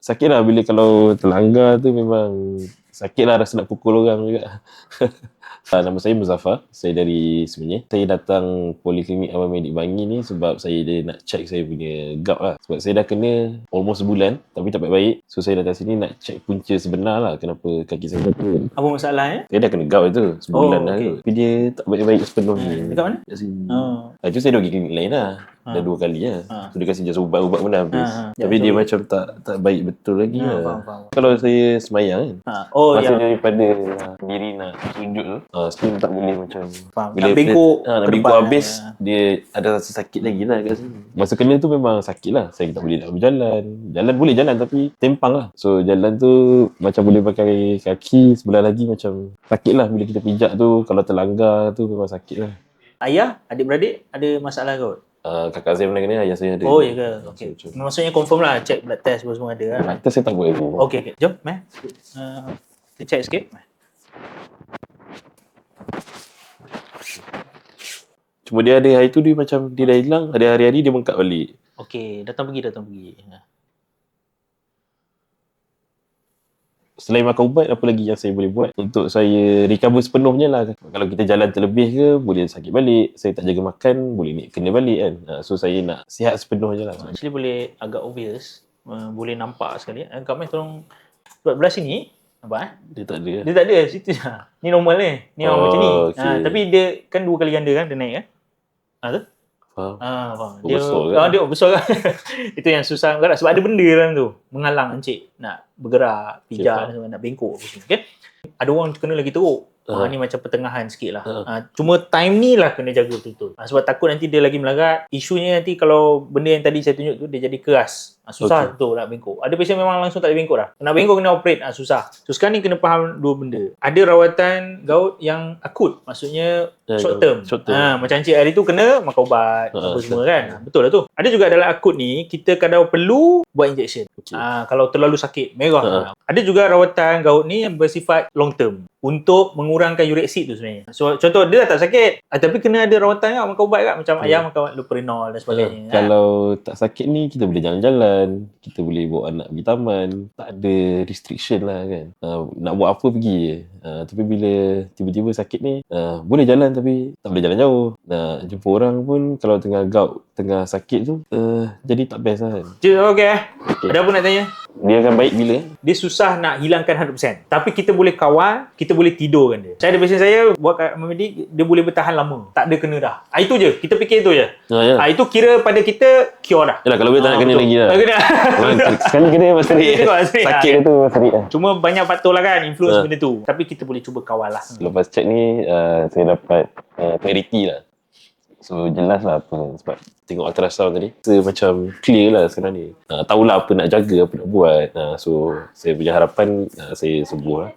sakit lah bila kalau terlanggar tu memang sakit lah, rasa nak pukul orang juga. Nama saya Muzaffar, saya dari Semenyih. Saya datang Poliklinik Awal Medik Bangi ni sebab saya nak check saya punya gout lah. Sebab saya dah kena almost sebulan tapi tak baik-baik. So saya datang sini nak check punca sebenar lah kenapa kaki saya betul. Apa masalahnya? Saya dah kena gout tu sebulan dah tu. Tapi dia tak baik-baik sepenuhnya. Dekat mana? Kat sini. Itu saya dah pergi klinik lain lah. Dah 2 kali lah. So dia kasi just ubat-ubat pun dah habis. Tapi dia macam tak baik betul lagi lah. Faham. Kalau saya semayang kan, masa daripada diri nak sujud tu, sini tak boleh macam bila nak bengkok nak bengkok habis, dia ada rasa sakit lagi lah kat sini. Masa kena tu memang sakit lah. Saya tak boleh nak berjalan. Jalan boleh jalan tapi tempang lah. So jalan tu macam boleh pakai kaki, sebelah lagi macam sakit lah bila kita pijak tu. Kalau terlanggar tu memang sakit lah. Ayah, adik-beradik ada masalah kot? Kakak saya pernah kena, ayah saya ada. Oh, ya ke? Okay. Maksudnya confirm lah, check blood test semua ada lah. Blood test saya tak buat lagi. Okay. Jom, kita check sikit. Cuma dia ada hari tu dia macam dia dah hilang, ada hari-hari dia bengkak balik. Okay, datang pergi. Selain makan ubat, apa lagi yang saya boleh buat untuk saya recover sepenuhnya lah. Kalau kita jalan terlebih ke, boleh sakit balik. Saya tak jaga makan, boleh kena balik kan. So saya nak sihat sepenuhnya lah. Actually boleh agak obvious, boleh nampak sekali. Kak Mai tolong buat belah sini. Nampak Dia tak ada. Dia tak ada, situ je. Ni normal ni. Ni orang macam ni. Okay. Tapi dia kan 2 kali ganda kan, dia naik kan. Tu? Faham. Faham. Dia besar kan? Dia besar kan. Itu yang susah bergerak sebab ada benda dalam tu menghalang encik nak bergerak, pijak, nak bengkok apa semua. Okay? Ada orang kena lagi teruk. Ni macam pertengahan sikit lah. Cuma time ni lah kena jaga betul-betul. Sebab takut nanti dia lagi melarat. Isunya nanti kalau benda yang tadi saya tunjuk tu dia jadi keras. Susah betul nak bengkok. Ada pasien memang langsung tak boleh bengkok dah. Nak bengkok kena operate, susah. So sekarang ni kena faham 2 benda. Ada rawatan gout yang akut. Maksudnya short term. Macam encik hari tu kena makan ubat apa semua kan. Betul lah tu. Ada juga dalam akut ni kita kadang perlu buat injection. Kalau terlalu sakit, merah. Ada juga rawatan gout ni yang bersifat long term untuk mengurangkan uric acid tu sebenarnya. So contoh dia dah tak sakit, tapi kena ada rawatan kan, makan ubat kan, macam ayah makan Loperinol dan sebagainya. Kalau tak sakit ni kita boleh jalan-jalan, kita boleh bawa anak pergi taman, tak ada restriction lah kan. Nak buat apa pergi je. Tapi bila tiba-tiba sakit ni, boleh jalan tapi tak boleh jalan jauh. Nak jumpa orang pun kalau tengah gout, tengah sakit tu, jadi tak best lah kan. Okay. Ada apa nak tanya? Dia akan baik bila? Dia susah nak hilangkan 100%. Tapi kita boleh kawal, kita boleh tidurkan dia. Saya ada pasien saya buat kat medik, dia boleh bertahan lama. Tak ada kena dah. Itu je. Kita fikir itu je. Itu kira pada kita cure dah. Yalah, kalau boleh tak nak kena lagi lah. Tak kena. Sekali kena memang serik. Sakit tu memang serik lah. Cuma banyak faktor lah kan influence benda tu. Tapi kita boleh cuba kawal lah. Lepas check ni, saya dapat clarity lah. So jelas lah apa. Sebab tengok ultrasound tadi, saya macam clear lah sekarang ni. Tahulah apa nak jaga, apa nak buat. So saya punya harapan saya sembuh lah.